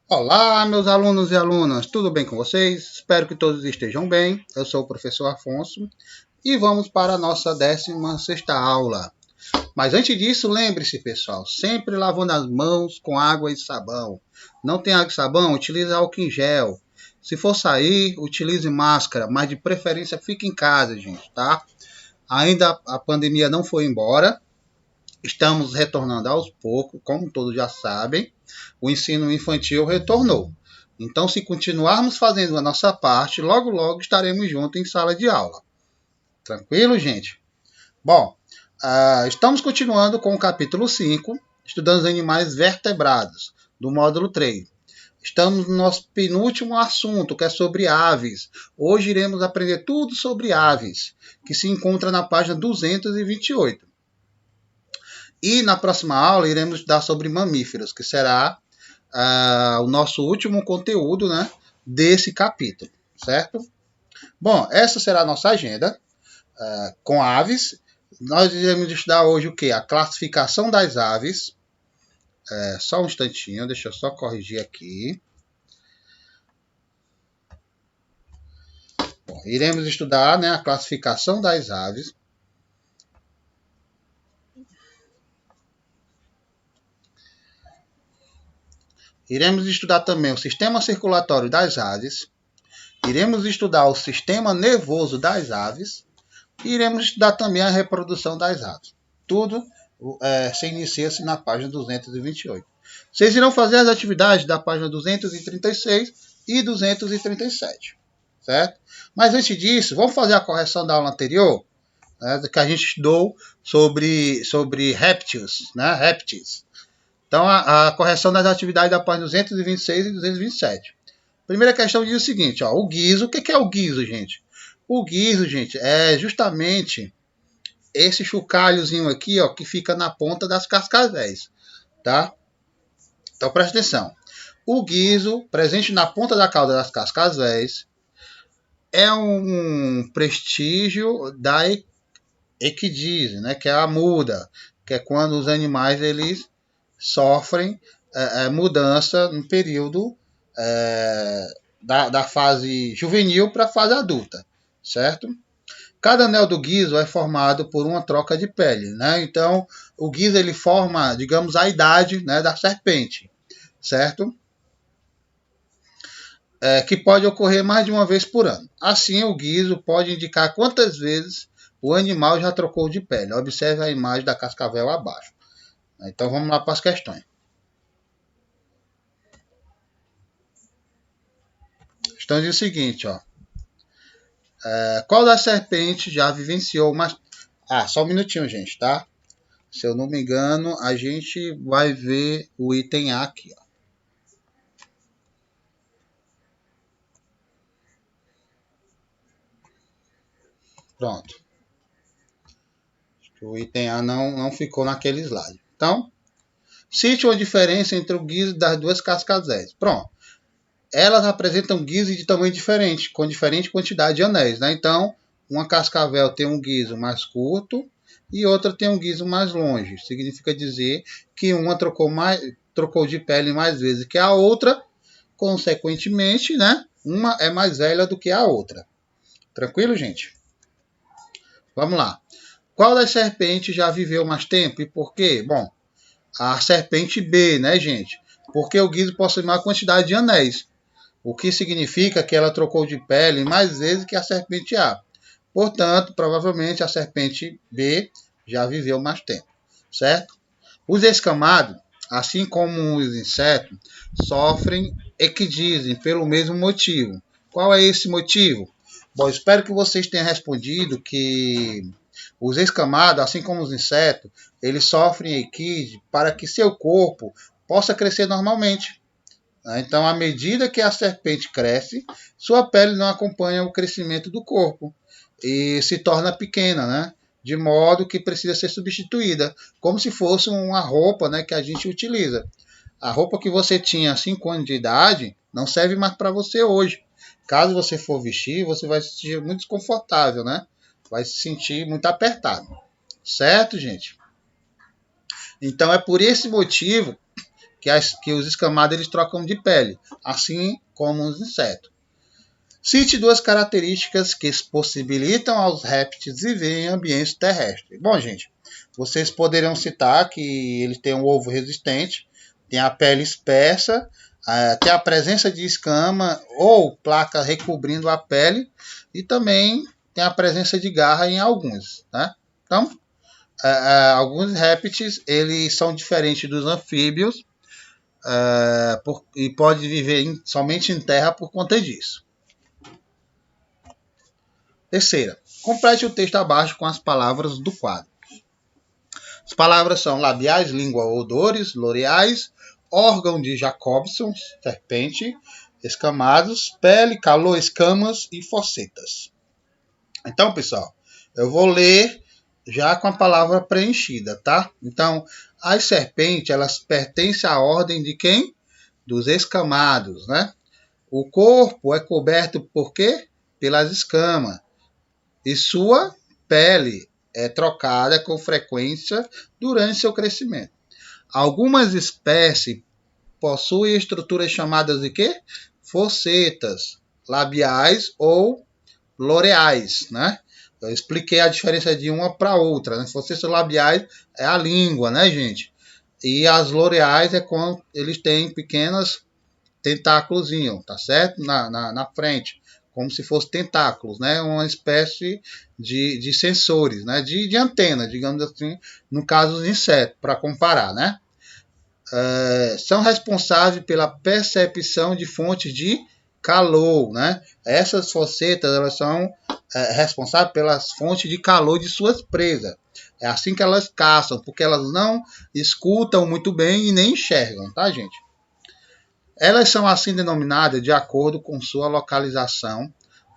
Olá, meus alunos e alunas, tudo bem com vocês? Espero que todos estejam bem. Eu sou o professor Afonso e vamos para a nossa 16ª aula. Mas antes disso, lembre-se, pessoal, sempre lavando as mãos com água e sabão. Não tem água e sabão? Utilize álcool em gel. Se for sair, utilize máscara, mas de preferência fique em casa, gente, tá? Ainda a pandemia não foi embora. Estamos retornando aos poucos, como todos já sabem, o ensino infantil retornou. Então, se continuarmos fazendo a nossa parte, logo logo estaremos juntos em sala de aula. Tranquilo, gente? Bom, estamos continuando com o capítulo 5, estudando os animais vertebrados, do módulo 3. Estamos no nosso penúltimo assunto, que é sobre aves. Hoje iremos aprender tudo sobre aves, que se encontra na página 228. E na próxima aula iremos estudar sobre mamíferos, que será o nosso último conteúdo, né, desse capítulo, certo? Bom, essa será a nossa agenda com aves. Nós iremos estudar hoje o que? A classificação das aves. Só um instantinho, deixa eu só corrigir aqui. Bom, iremos estudar, né, a classificação das aves. Iremos estudar também o sistema circulatório das aves. Iremos estudar o sistema nervoso das aves. E iremos estudar também a reprodução das aves. Tudo se inicia-se na página 228. Vocês irão fazer as atividades da página 236 e 237, certo? Mas antes disso, vamos fazer a correção da aula anterior, né, que a gente estudou sobre répteis, né, répteis. Então, a correção das atividades da página 226 e 227. Primeira questão diz o seguinte, ó, o guiso. O que é o guiso, gente? O guiso, gente, é justamente esse chocalhozinho aqui, ó, que fica na ponta das cascavéis, tá? Então, presta atenção. O guiso, presente na ponta da cauda das cascavéis, é um prestígio da equidise, né, que é a muda, que é quando os animais eles sofrem mudança no período da fase juvenil para a fase adulta, certo? Cada anel do guiso é formado por uma troca de pele, né? Então, o guiso ele forma, digamos, a idade, né, da serpente, certo? Que pode ocorrer mais de uma vez por ano. Assim, o guiso pode indicar quantas vezes o animal já trocou de pele. Observe a imagem da cascavel abaixo. Então, vamos lá para as questões. Então, diz o seguinte, ó. Qual das serpentes já vivenciou uma... só um minutinho, gente, tá? Se eu não me engano, a gente vai ver o item A aqui, ó. Pronto. O item A não ficou naquele slide. Então, cite uma diferença entre o guiso das duas cascavéis. Pronto. Elas apresentam guizos de tamanho diferente, com diferente quantidade de anéis, né? Então, uma cascavel tem um guiso mais curto e outra tem um guiso mais longe. Significa dizer que uma trocou de pele mais vezes que a outra, consequentemente, né? Uma é mais velha do que a outra. Tranquilo, gente? Vamos lá. Qual das serpentes já viveu mais tempo e por quê? Bom, a serpente B, né, gente? Porque o guiso possui maior quantidade de anéis, o que significa que ela trocou de pele mais vezes que a serpente A. Portanto, provavelmente a serpente B já viveu mais tempo, certo? Os escamados, assim como os insetos, sofrem equidisem pelo mesmo motivo. Qual é esse motivo? Bom, espero que vocês tenham respondido que os escamados, assim como os insetos, eles sofrem equidse para que seu corpo possa crescer normalmente. Então, à medida que a serpente cresce, sua pele não acompanha o crescimento do corpo e se torna pequena, né? De modo que precisa ser substituída, como se fosse uma roupa, né, que a gente utiliza. A roupa que você tinha há 5 anos de idade não serve mais para você hoje. Caso você for vestir, você vai se sentir muito desconfortável, né? Vai se sentir muito apertado. Certo, gente? Então é por esse motivo que os escamados eles trocam de pele, assim como os insetos. Cite duas características que possibilitam aos répteis viver em ambientes terrestres. Bom, gente, vocês poderiam citar que ele tem um ovo resistente, tem a pele espessa, tem a presença de escama ou placa recobrindo a pele e também tem a presença de garra em alguns. Né? Então, alguns répteis eles são diferentes dos anfíbios e podem viver somente em terra por conta disso. Terceira, complete o texto abaixo com as palavras do quadro. As palavras são labiais, língua, odores, loreais, órgão de Jacobson, serpente, escamados, pele, calor, escamas e focetas. Então, pessoal, eu vou ler já com a palavra preenchida, tá? Então, as serpentes, elas pertencem à ordem de quem? Dos escamados, né? O corpo é coberto por quê? Pelas escamas. E sua pele é trocada com frequência durante seu crescimento. Algumas espécies possuem estruturas chamadas de quê? Focetas, labiais ou loreais, né? Eu expliquei a diferença de uma para outra, né? Focetas labiais é a língua, né, gente? E as loreais é quando eles têm pequenos tentáculos, tá certo? Na frente, como se fossem tentáculos, né? Uma espécie de sensores, né? De antena, digamos assim, no caso dos insetos, para comparar, né? São responsáveis pela percepção de fontes de calor, né? Essas focetas, elas são responsáveis pelas fontes de calor de suas presas. É assim que elas caçam, porque elas não escutam muito bem e nem enxergam, tá, gente? Elas são assim denominadas de acordo com sua localização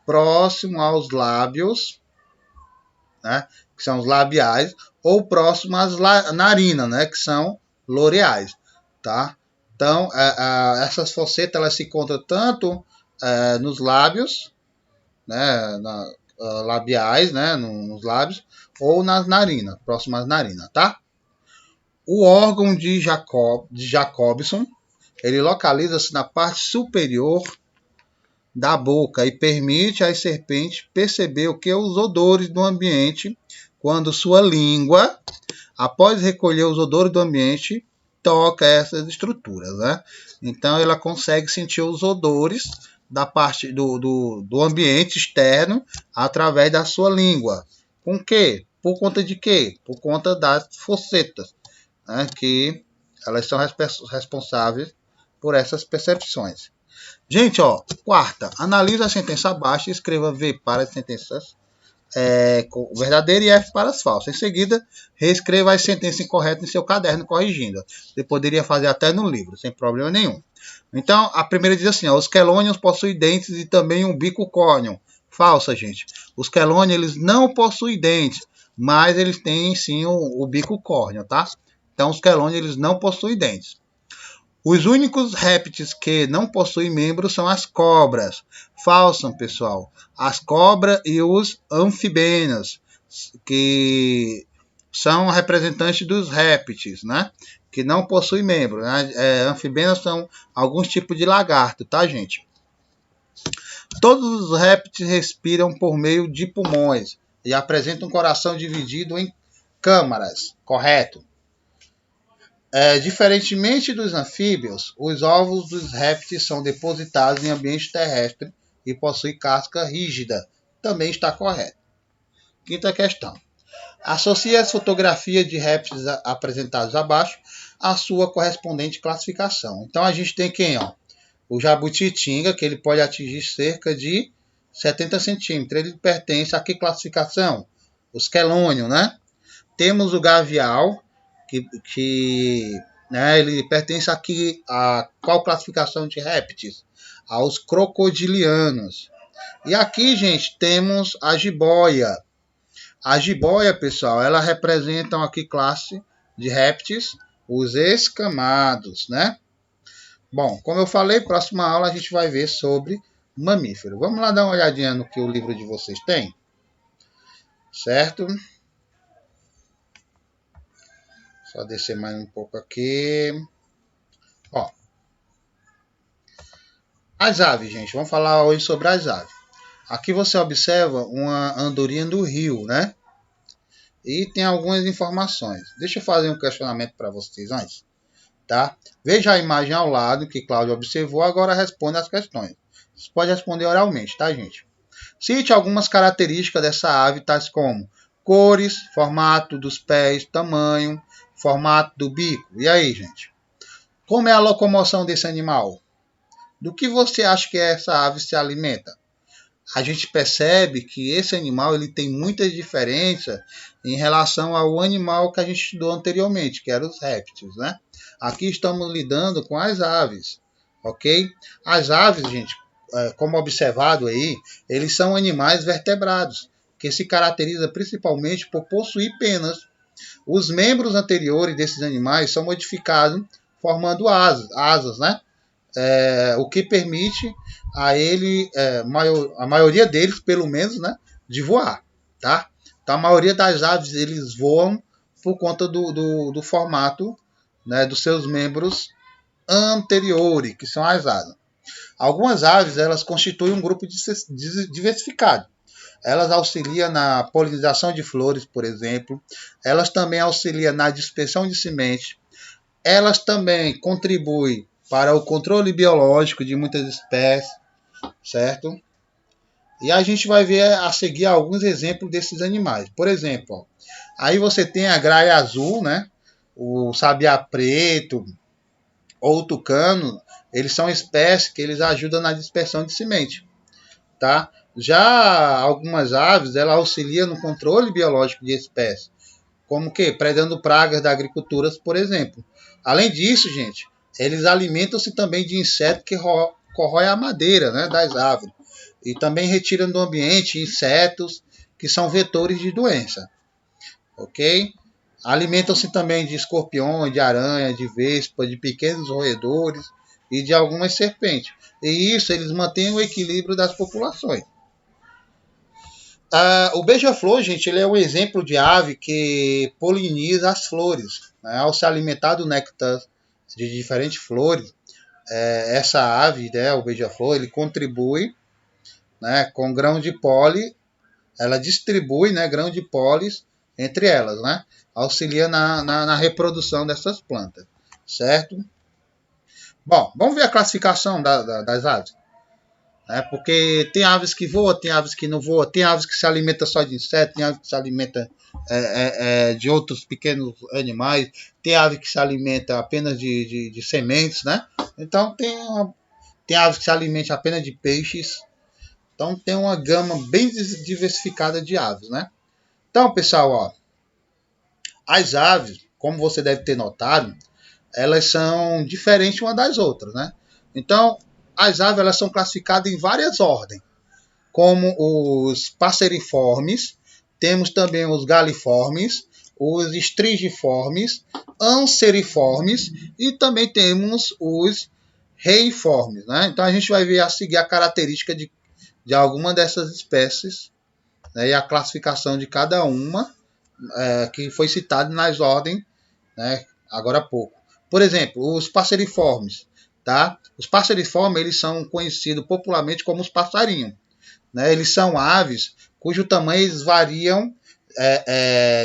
próximo aos lábios, né, que são os labiais, ou próximo às narinas, né, que são loreais, tá? Então, essas focetas elas se encontram tanto nos lábios, né, labiais, né, nos lábios, ou nas narinas, próximo às narinas, tá? O órgão de Jacobson, ele localiza-se na parte superior da boca e permite às serpentes perceber os odores do ambiente quando sua língua, após recolher os odores do ambiente, toca essas estruturas, né? Então ela consegue sentir os odores da parte do ambiente externo através da sua língua. Com quê? Por conta de quê? Por conta das focetas, né? Que elas são responsáveis por essas percepções. Gente, ó, quarta, analise a sentença abaixo e escreva V para as sentenças verdadeiras e F para as falsas. Em seguida, reescreva as sentenças incorretas em seu caderno corrigindo. Você poderia fazer até no livro, sem problema nenhum. Então, a primeira diz assim, ó, os quelônios possuem dentes e também um bico córneo. Falsa, gente. Os quelônios, eles não possuem dentes, mas eles têm sim o bico córneo, tá? Então, os quelônios, eles não possuem dentes. Os únicos répteis que não possuem membros são as cobras. Falsam, pessoal. As cobras e os anfibenos, que são representantes dos répteis, né? Que não possuem membros. Né? Anfibenos são alguns tipos de lagarto, tá, gente? Todos os répteis respiram por meio de pulmões e apresentam um coração dividido em câmaras, correto? Diferentemente dos anfíbios, os ovos dos répteis são depositados em ambiente terrestre e possuem casca rígida. Também está correto. Quinta questão. Associe as fotografias de répteis apresentadas abaixo à sua correspondente classificação. Então a gente tem quem? Ó? O jabutitinga, que ele pode atingir cerca de 70 centímetros. Ele pertence a que classificação? Os quelônios, né? Temos o gavial, que né, ele pertence aqui a qual classificação de répteis? Aos crocodilianos. E aqui, gente, temos a jiboia. A jiboia, pessoal, ela representa aqui classe de répteis, os escamados, né? Bom, como eu falei, próxima aula a gente vai ver sobre mamífero. Vamos lá dar uma olhadinha no que o livro de vocês tem, certo? Só descer mais um pouco aqui. As aves, gente, vamos falar hoje sobre as aves. Aqui você observa uma andorinha do rio, né? E tem algumas informações. Deixa eu fazer um questionamento para vocês antes, tá? Veja a imagem ao lado que Cláudio observou, agora responde as questões. Você pode responder oralmente, tá, gente? Cite algumas características dessa ave, tais como cores, formato dos pés, tamanho, formato do bico. E aí, gente? Como é a locomoção desse animal? Do que você acha que essa ave se alimenta? A gente percebe que esse animal ele tem muitas diferenças em relação ao animal que a gente estudou anteriormente, que eram os répteis, né? Aqui estamos lidando com as aves, ok? As aves, gente, como observado aí, eles são animais vertebrados, que se caracterizam principalmente por possuir penas. Os membros anteriores desses animais são modificados formando asas, né? O que permite a ele, a maioria deles, pelo menos, né, de voar, tá? Então, a maioria das aves, eles voam por conta do formato, né, dos seus membros anteriores, que são as asas. Algumas aves, elas constituem um grupo diversificado. Elas auxiliam na polinização de flores, por exemplo. Elas também auxiliam na dispersão de semente. Elas também contribuem para o controle biológico de muitas espécies, certo? E a gente vai ver a seguir alguns exemplos desses animais. Por exemplo, ó, aí você tem a graia azul, né? O sabiá preto ou o tucano, eles são espécies que eles ajudam na dispersão de semente, tá? Já algumas aves, ela auxiliam no controle biológico de espécies, como que predando pragas da agricultura, por exemplo. Além disso, gente, eles alimentam-se também de insetos que corroem a madeira, né, das árvores e também retiram do ambiente insetos que são vetores de doença, ok? Alimentam-se também de escorpiões, de aranha, de vespa, de pequenos roedores e de algumas serpentes. E isso eles mantêm o equilíbrio das populações. O beija-flor, gente, ele é um exemplo de ave que poliniza as flores, né? Ao se alimentar do néctar de diferentes flores, essa ave, né, o beija-flor, ele contribui, né, com grão de pólen, ela distribui, né, grão de pólen entre elas, né, auxilia na reprodução dessas plantas, certo? Bom, vamos ver a classificação das aves. Porque tem aves que voam, tem aves que não voam, tem aves que se alimentam só de insetos, tem aves que se alimentam de outros pequenos animais, tem ave que se alimenta apenas de sementes, né? Então tem aves que se alimentam apenas de peixes. Então tem uma gama bem diversificada de aves, né? Então, pessoal, ó, as aves, como você deve ter notado, elas são diferentes uma das outras, né? Então, as aves elas são classificadas em várias ordens, como os passeriformes, temos também os galiformes, os estrigiformes, anseriformes e também temos os reiformes, né? Então a gente vai ver a seguir a característica de alguma dessas espécies, né, e a classificação de cada uma, que foi citada nas ordens, né, agora há pouco. Por exemplo, os passeriformes, tá? Os passeriformes eles são conhecidos popularmente como os passarinhos, né? Eles são aves cujo tamanho eles variam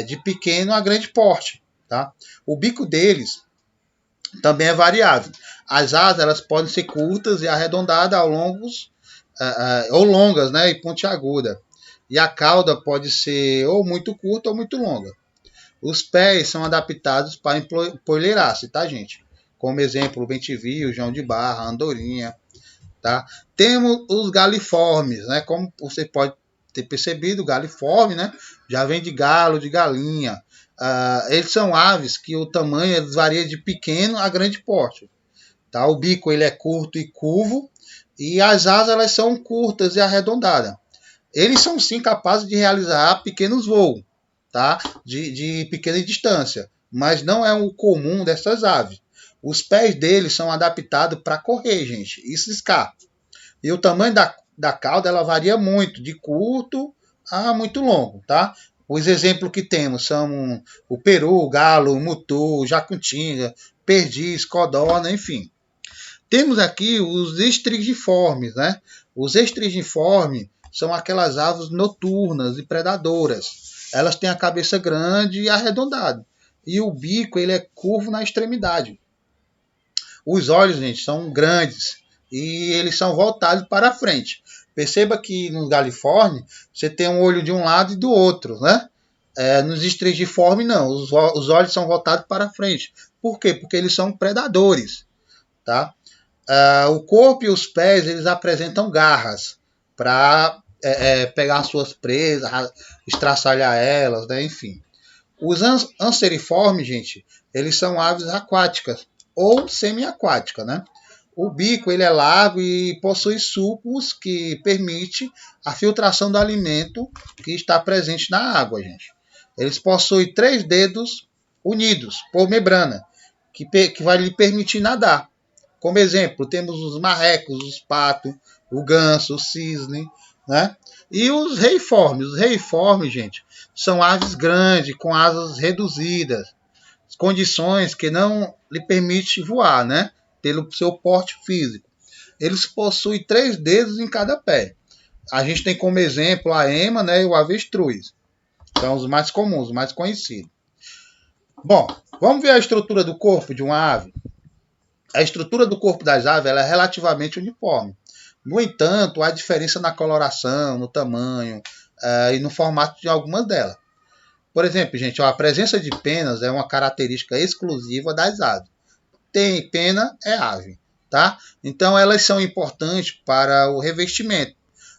de pequeno a grande porte, tá? O bico deles também é variável. As asas elas podem ser curtas e arredondadas ou longas, né, e pontiaguda. E a cauda pode ser ou muito curta ou muito longa. Os pés são adaptados para empoleiraça, tá, gente? Como exemplo, o bem-te-vi, o João de Barra, a andorinha, tá? Temos os galiformes, né? Como você pode ter percebido, o galiforme, né, já vem de galo, de galinha. Eles são aves que o tamanho eles varia de pequeno a grande porte. Tá? O bico ele é curto e curvo e as asas elas são curtas e arredondadas. Eles são sim capazes de realizar pequenos voos, tá? de pequena distância, mas não é o comum dessas aves. Os pés deles são adaptados para correr, gente, e ciscar. E o tamanho da cauda ela varia muito, de curto a muito longo, tá? Os exemplos que temos são o peru, o galo, o mutu, o jacutinga, perdiz, codorna, enfim. Temos aqui os estrigiformes, né? Os estrigiformes são aquelas aves noturnas e predadoras. Elas têm a cabeça grande e arredondada. E o bico ele é curvo na extremidade. Os olhos, gente, são grandes e eles são voltados para a frente. Perceba que no galiforme você tem um olho de um lado e do outro, né? Nos estrigiformes, não. Os olhos são voltados para a frente. Por quê? Porque eles são predadores, tá? O corpo e os pés eles apresentam garras para pegar suas presas, estraçalhar elas, né? Enfim. Os anseriformes, gente, eles são aves aquáticas ou semiaquáticas, né? O bico ele é largo e possui sulcos que permite a filtração do alimento que está presente na água, gente. Eles possuem 3 dedos unidos por membrana, que vai lhe permitir nadar. Como exemplo, temos os marrecos, os patos, o ganso, o cisne, né? E os reiformes. Os reiformes, gente, são aves grandes, com asas reduzidas, condições que não lhe permitem voar, né? Pelo seu porte físico. Eles possuem 3 dedos em cada pé. A gente tem como exemplo a ema, né, e o avestruz. São os mais comuns, os mais conhecidos. Bom, vamos ver a estrutura do corpo de uma ave. A estrutura do corpo das aves ela é relativamente uniforme. No entanto, há diferença na coloração, no tamanho e no formato de algumas delas. Por exemplo, gente, a presença de penas é uma característica exclusiva das aves. Tem pena, é ave, tá? Então, elas são importantes para o revestimento,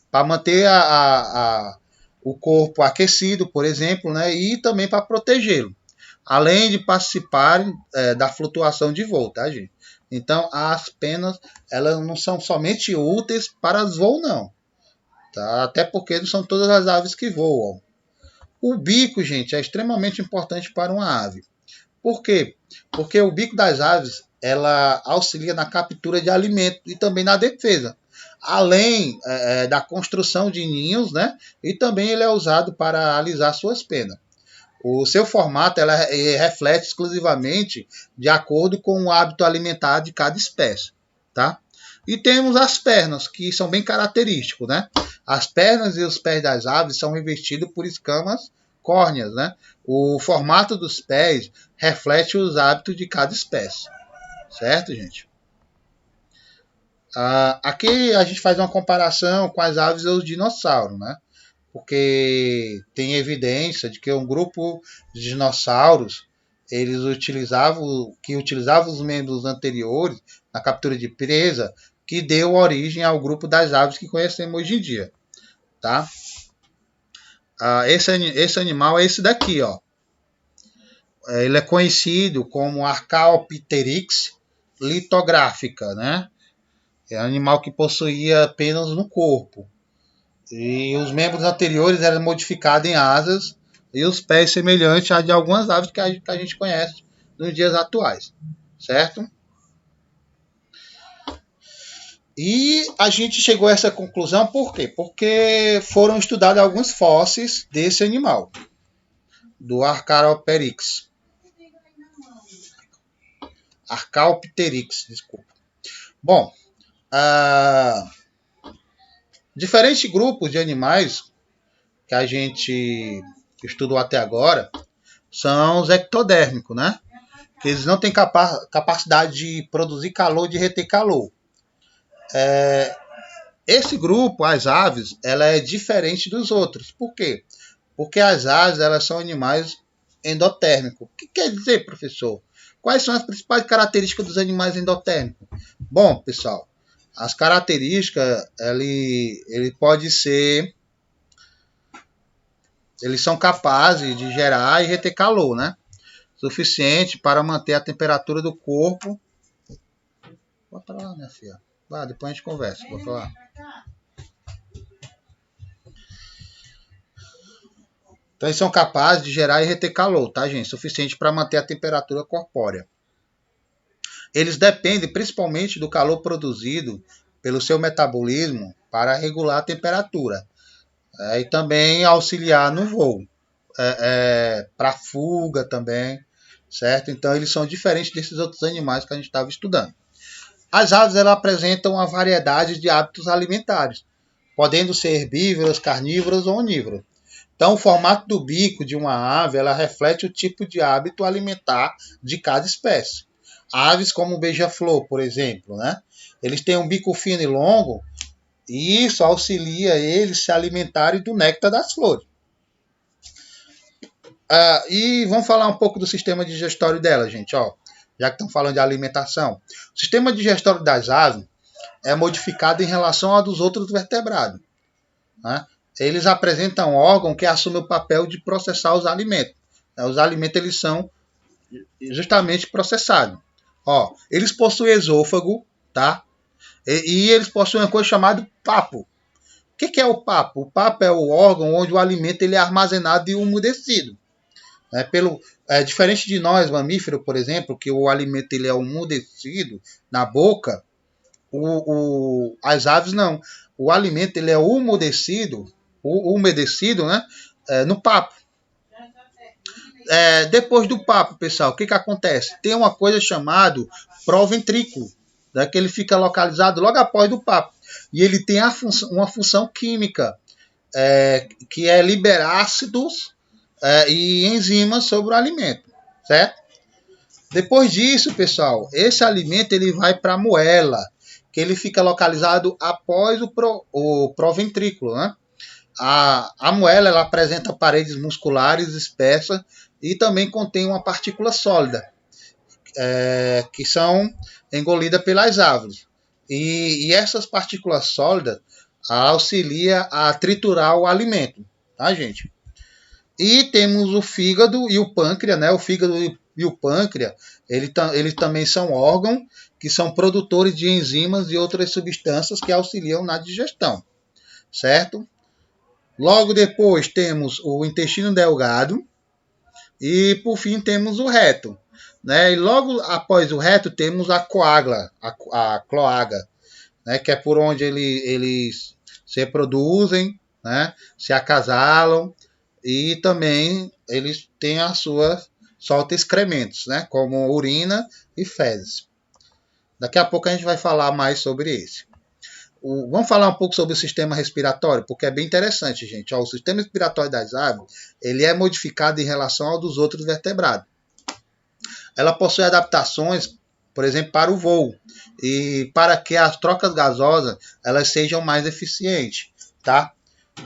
para manter o corpo aquecido, por exemplo, né? E também para protegê-lo, além de participarem da flutuação de voo, tá, gente? Então, as penas, elas não são somente úteis para os voos, não. Tá? Até porque não são todas as aves que voam. O bico, gente, é extremamente importante para uma ave. Por quê? Porque o bico das aves, ela auxilia na captura de alimento e também na defesa. Além da construção de ninhos, né? E também ele é usado para alisar suas penas. O seu formato ela reflete exclusivamente de acordo com o hábito alimentar de cada espécie, tá? E temos as pernas, que são bem característicos, né? As pernas e os pés das aves são revestidos por escamas córneas, né? O formato dos pés reflete os hábitos de cada espécie, certo, gente? Aqui a gente faz uma comparação com as aves e os dinossauros, né? Porque tem evidência de que um grupo de dinossauros eles utilizavam os membros anteriores na captura de presa, que deu origem ao grupo das aves que conhecemos hoje em dia, tá? Esse animal é esse daqui, ó. Ele é conhecido como Archaeopteryx litográfica, né? É um animal que possuía penas no corpo. E os membros anteriores eram modificados em asas e os pés semelhantes a de algumas aves que a gente conhece nos dias atuais, certo? E a gente chegou a essa conclusão por quê? Porque foram estudados alguns fósseis desse animal, do Archaeopteryx. Archaeopteryx, desculpa. Bom, diferentes grupos de animais que a gente estudou até agora são os ectodérmicos, né? Que eles não têm capacidade de produzir calor, de reter calor. Esse grupo, as aves, ela é diferente dos outros. Por quê? Porque as aves elas são animais endotérmicos. O que quer dizer, professor? Quais são as principais características dos animais endotérmicos? Bom, pessoal, as características, ele pode ser... Eles são capazes de gerar e reter calor, né? Suficiente para manter a temperatura do corpo. Vai para lá, minha filha. Vai, depois a gente conversa. Vou falar. Então, eles são capazes de gerar e reter calor, tá, gente? Suficiente para manter a temperatura corpórea. Eles dependem principalmente do calor produzido pelo seu metabolismo para regular a temperatura. E também auxiliar no voo. Para fuga também, certo? Então, eles são diferentes desses outros animais que a gente estava estudando. As aves elas apresentam uma variedade de hábitos alimentares, podendo ser herbívoras, carnívoras ou onívoras. Então, o formato do bico de uma ave ela reflete o tipo de hábito alimentar de cada espécie. Aves como o beija-flor, por exemplo, né? Eles têm um bico fino e longo, e isso auxilia eles se alimentarem do néctar das flores. E vamos falar um pouco do sistema digestório dela, gente, ó. Já que estão falando de alimentação. O sistema digestório das aves é modificado em relação ao dos outros vertebrados, né? Eles apresentam um órgão que assume o papel de processar os alimentos. Os alimentos eles são justamente processados. Ó, eles possuem esôfago, tá? E eles possuem uma coisa chamada papo. O que é o papo? O papo é o órgão onde o alimento ele é armazenado e umedecido. Diferente de nós, mamíferos, por exemplo, que o alimento ele é umedecido na boca, as aves não. O alimento ele é umedecido, né, no papo. Depois do papo, pessoal, o que acontece? Tem uma coisa chamada proventrículo, né, que ele fica localizado logo após do papo. E ele tem uma função química, que é liberar ácidos e enzimas sobre o alimento, certo? Depois disso, pessoal, esse alimento ele vai para a moela, que ele fica localizado após o proventrículo, né? A moela ela apresenta paredes musculares espessas e também contém uma partícula sólida, que são engolidas pelas aves. E essas partículas sólidas auxiliam a triturar o alimento, tá, gente? E temos o fígado e o pâncreas, né? O fígado e o pâncreas, eles também são órgãos que são produtores de enzimas e outras substâncias que auxiliam na digestão, certo? Logo depois temos o intestino delgado e por fim temos o reto, né? E logo após o reto temos a cloaca, né? Que é por onde eles se reproduzem, né? Se acasalam e também eles têm a sua solta excrementos, né? Como urina e fezes. Daqui a pouco a gente vai falar mais sobre esse. Vamos falar um pouco sobre o sistema respiratório, porque é bem interessante, gente. O sistema respiratório das aves ele é modificado em relação ao dos outros vertebrados. Ela possui adaptações, por exemplo, para o voo e para que as trocas gasosas elas sejam mais eficientes, tá?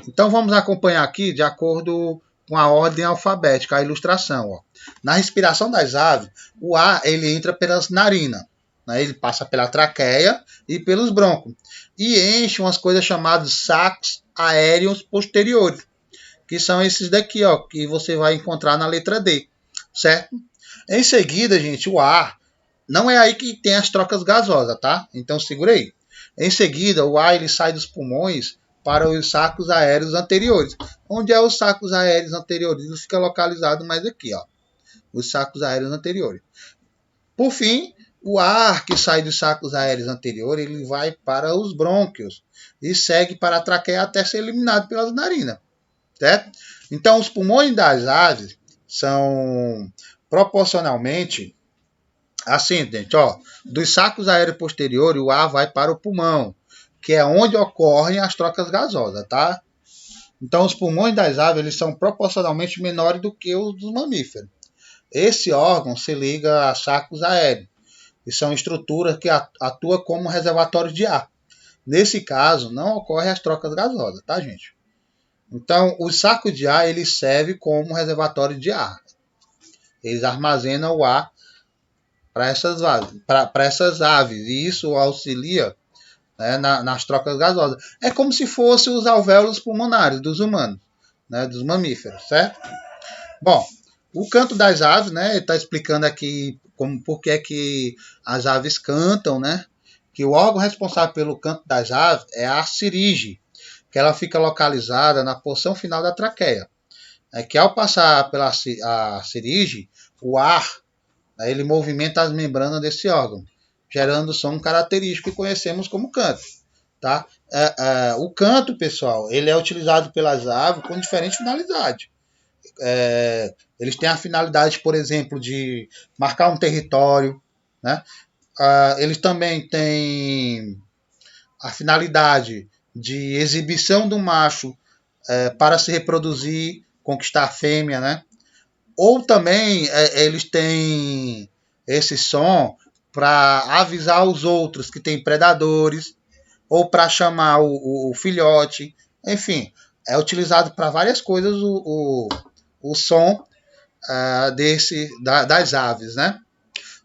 Então vamos acompanhar aqui de acordo com a ordem alfabética, a ilustração. Ó. Na respiração das aves, o ar ele entra pelas narinas, né? Ele passa pela traqueia e pelos brônquios e enche umas coisas chamadas sacos aéreos posteriores, que são esses daqui, ó, que você vai encontrar na letra D, certo? Em seguida, gente, o ar não é aí que tem as trocas gasosas, tá? Então segura aí. Em seguida, o ar ele sai dos pulmões para os sacos aéreos anteriores. Onde é os sacos aéreos anteriores? Ele fica localizado mais aqui, ó. Os sacos aéreos anteriores. Por fim, o ar que sai dos sacos aéreos anteriores, ele vai para os brônquios e segue para a traqueia até ser eliminado pelas narinas, certo? Então, os pulmões das aves são proporcionalmente assim, gente, ó, dos sacos aéreos posteriores, o ar vai para o pulmão, que é onde ocorrem as trocas gasosas, tá? Então, os pulmões das aves eles são proporcionalmente menores do que os dos mamíferos. Esse órgão se liga a sacos aéreos, que são estruturas que atuam como reservatórios de ar. Nesse caso, não ocorrem as trocas gasosas, tá, gente? Então, os sacos de ar eles servem como reservatório de ar. Eles armazenam o ar para essas aves, e isso auxilia, né, nas trocas gasosas. É como se fossem os alvéolos pulmonares dos humanos, né, dos mamíferos, certo? Bom, o canto das aves, né, está explicando aqui por que as aves cantam, né? Que o órgão responsável pelo canto das aves é a ciringe, que ela fica localizada na porção final da traqueia. É que ao passar pela a ciringe, o ar, né, ele movimenta as membranas desse órgão, gerando o som característico que conhecemos como canto. Tá? O canto, pessoal, ele é utilizado pelas aves com diferente finalidade. Eles têm a finalidade, por exemplo, de marcar um território, né? Eles também têm a finalidade de exibição do macho para se reproduzir, conquistar a fêmea, né? Ou também eles têm esse som para avisar os outros que tem predadores, ou para chamar o filhote. Enfim, é utilizado para várias coisas o som das aves, né?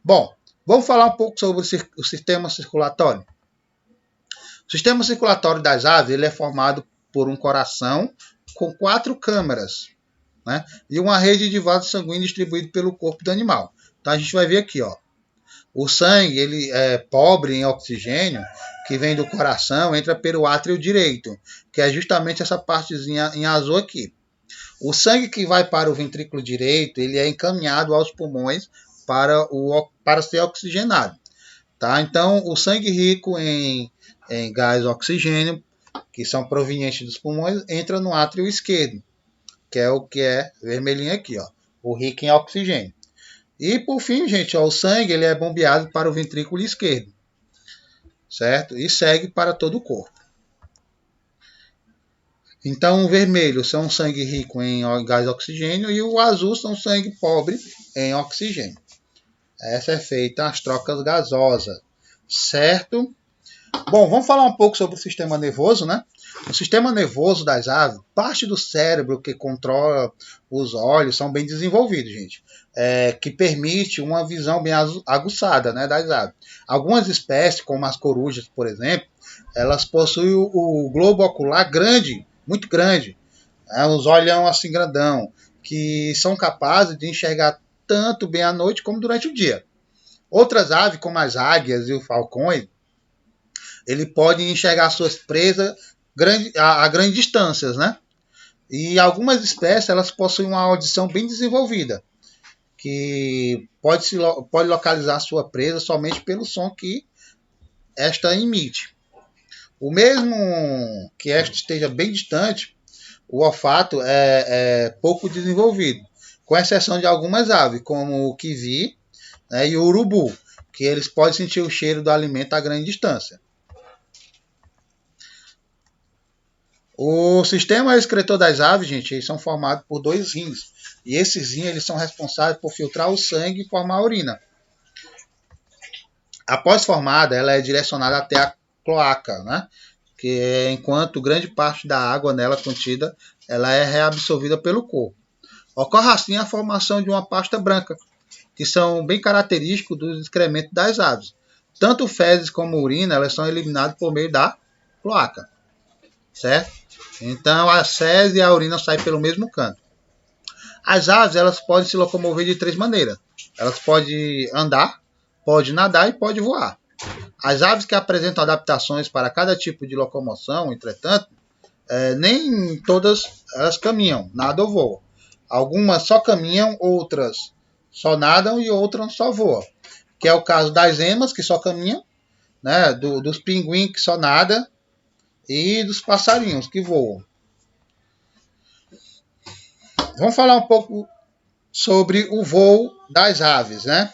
Bom, vamos falar um pouco sobre o sistema circulatório. O sistema circulatório das aves ele é formado por um coração com 4 câmaras, né? E uma rede de vasos sanguíneos distribuídos pelo corpo do animal. Então a gente vai ver aqui, ó. O sangue ele é pobre em oxigênio, que vem do coração, entra pelo átrio direito, que é justamente essa partezinha em azul aqui. O sangue que vai para o ventrículo direito, ele é encaminhado aos pulmões para ser oxigenado. Tá? Então, o sangue rico em gás oxigênio, que são provenientes dos pulmões, entra no átrio esquerdo, que é o que é vermelhinho aqui, ó, o rico em oxigênio. E por fim, gente, ó, o sangue ele é bombeado para o ventrículo esquerdo, certo? E segue para todo o corpo. Então, o vermelho são sangue rico em gás oxigênio e o azul são sangue pobre em oxigênio. Essa é feita as trocas gasosas, certo? Bom, vamos falar um pouco sobre o sistema nervoso, né? O sistema nervoso das aves, parte do cérebro que controla os olhos, são bem desenvolvidos, gente. Que permite uma visão bem aguçada, né, das aves. Algumas espécies, como as corujas, por exemplo, elas possuem o globo ocular grande, muito grande, né, uns olhão assim grandão, que são capazes de enxergar tanto bem à noite como durante o dia. Outras aves, como as águias e os falcões, ele pode enxergar suas presas a grandes distâncias, né? E algumas espécies elas possuem uma audição bem desenvolvida, que pode localizar sua presa somente pelo som que esta emite. O mesmo que esta esteja bem distante, o olfato é pouco desenvolvido, com exceção de algumas aves, como o kiwi, né, e o urubu, que eles podem sentir o cheiro do alimento a grande distância. O sistema excretor das aves, gente, eles são formados por 2 rins. E esses rins eles são responsáveis por filtrar o sangue e formar a urina. Após formada, ela é direcionada até a cloaca, né? Que é, enquanto grande parte da água nela contida, ela é reabsorvida pelo corpo. Ocorre assim a formação de uma pasta branca, que são bem característicos dos excrementos das aves. Tanto fezes como urina, elas são eliminadas por meio da cloaca, certo? Então a fezes e a urina saem pelo mesmo canto. As aves elas podem se locomover de 3 maneiras. Elas podem andar, podem nadar e podem voar. As aves que apresentam adaptações para cada tipo de locomoção, entretanto, nem todas elas caminham, nadam ou voam. Algumas só caminham, outras só nadam e outras só voam. Que é o caso das emas, que só caminham, né, dos pinguins, que só nadam, e dos passarinhos, que voam. Vamos falar um pouco sobre o voo das aves, né?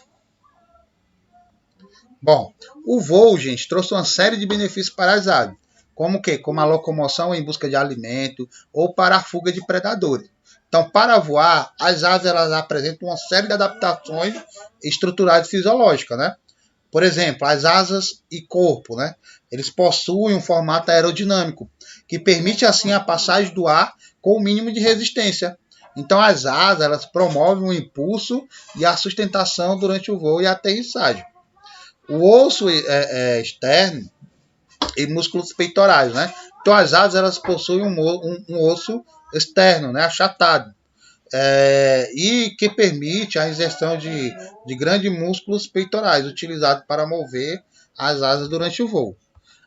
Bom, o voo, gente, trouxe uma série de benefícios para as aves, como o quê? Como a locomoção em busca de alimento ou para a fuga de predadores. Então, para voar, as aves elas apresentam uma série de adaptações estruturais e fisiológicas, né? Por exemplo, as asas e corpo, né? Eles possuem um formato aerodinâmico, que permite assim a passagem do ar com o mínimo de resistência. Então, as asas elas promovem o impulso e a sustentação durante o voo e a aterrissagem. O osso externo e músculos peitorais, né? Então, as aves elas possuem um osso externo, né? Achatado, e que permite a inserção de grandes músculos peitorais utilizados para mover as asas durante o voo.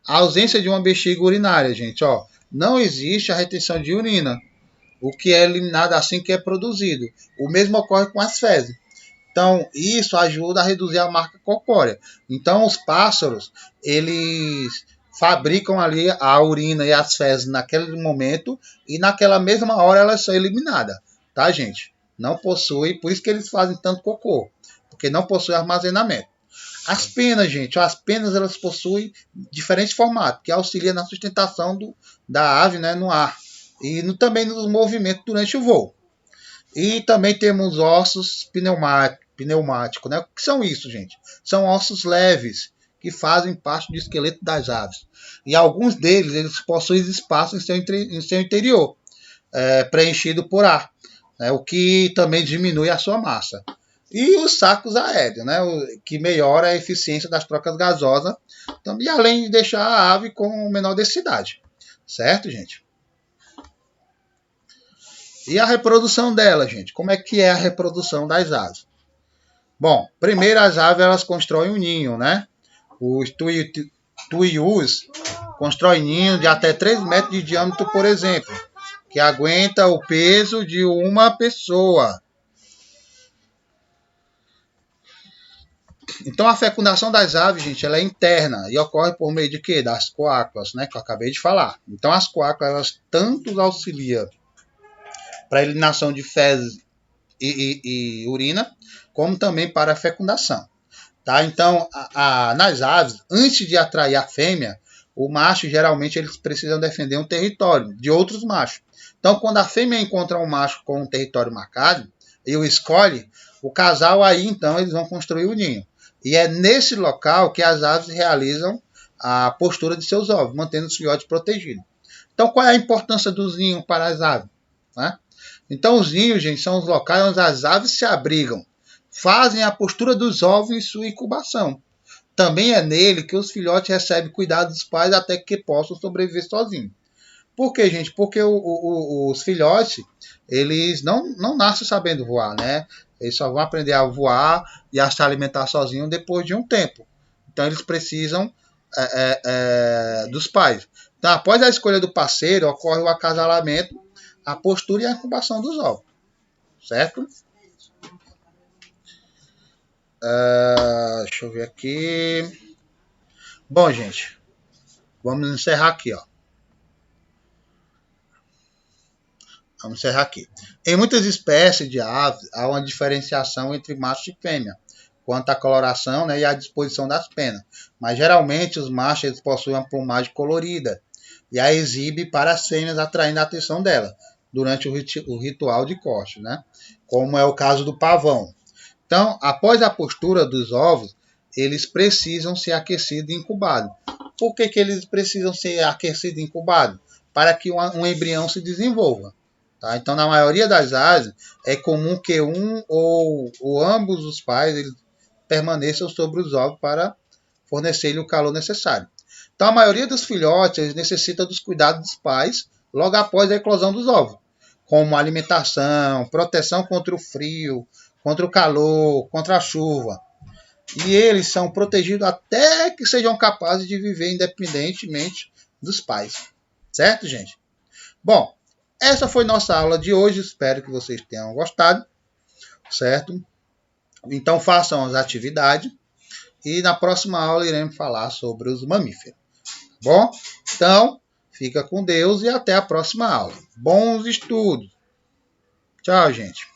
A ausência de uma bexiga urinária, gente, ó, não existe a retenção de urina, o que é eliminado assim que é produzido. O mesmo ocorre com as fezes. Então, isso ajuda a reduzir a marca corpórea. Então, os pássaros, eles fabricam ali a urina e as fezes naquele momento e naquela mesma hora elas são eliminadas, tá, gente? Não possui, por isso que eles fazem tanto cocô, porque não possui armazenamento. As penas, gente, as penas elas possuem diferentes formatos, que auxiliam na sustentação da ave, né, no ar e também nos movimentos durante o voo. E também temos ossos pneumáticos, né? O que são isso, gente? São ossos leves que fazem parte do esqueleto das aves. E alguns deles eles possuem espaço em seu interior, preenchido por ar, né? O que também diminui a sua massa. E os sacos aéreos, né? Que melhora a eficiência das trocas gasosas, também, além de deixar a ave com menor densidade. Certo, gente? E a reprodução dela, gente? Como é que é a reprodução das aves? Bom, primeiro as aves elas constroem um ninho, né? Os tuius constroem ninho de até 3 metros de diâmetro, por exemplo, que aguenta o peso de uma pessoa. Então a fecundação das aves, gente, ela é interna e ocorre por meio de quê? Das coágulas, né? Que eu acabei de falar. Então as coágulas elas tanto auxiliam para a eliminação de fezes e urina, como também para a fecundação. Tá? Então, nas aves, antes de atrair a fêmea, o macho geralmente eles precisam defender um território de outros machos. Então, quando a fêmea encontra um macho com um território marcado e o escolhe, o casal aí então eles vão construir o ninho. E é nesse local que as aves realizam a postura de seus ovos, mantendo os filhotes protegidos. Então, qual é a importância dos ninhos para as aves? Né? Então, os ninhos, gente, são os locais onde as aves se abrigam, fazem a postura dos ovos em sua incubação. Também é nele que os filhotes recebem cuidado dos pais até que possam sobreviver sozinhos. Por quê, gente? Porque os filhotes, eles não nascem sabendo voar, né? Eles só vão aprender a voar e a se alimentar sozinhos depois de um tempo. Então, eles precisam dos pais. Então, após a escolha do parceiro, ocorre o acasalamento, a postura e a incubação dos ovos. Certo? Deixa eu ver aqui. Bom, gente, vamos encerrar aqui, ó. Vamos encerrar aqui. Em muitas espécies de aves, há uma diferenciação entre macho e fêmea, quanto à coloração, né, e à disposição das penas. Mas geralmente os machos eles possuem uma plumagem colorida e a exibe para as fêmeas, atraindo a atenção dela durante o ritual de corte, né? Como é o caso do pavão. Então, após a postura dos ovos, eles precisam ser aquecidos e incubados. Por que eles precisam ser aquecidos e incubados? Para que um embrião se desenvolva. Tá? Então, na maioria das aves, é comum que um ou ambos os pais eles permaneçam sobre os ovos para fornecer-lhe o calor necessário. Então, a maioria dos filhotes eles necessita dos cuidados dos pais logo após a eclosão dos ovos, como alimentação, proteção contra o frio, contra o calor, contra a chuva. E eles são protegidos até que sejam capazes de viver independentemente dos pais. Certo, gente? Bom, essa foi nossa aula de hoje. Espero que vocês tenham gostado. Certo? Então façam as atividades. E na próxima aula iremos falar sobre os mamíferos. Bom? Então, fica com Deus e até a próxima aula. Bons estudos! Tchau, gente!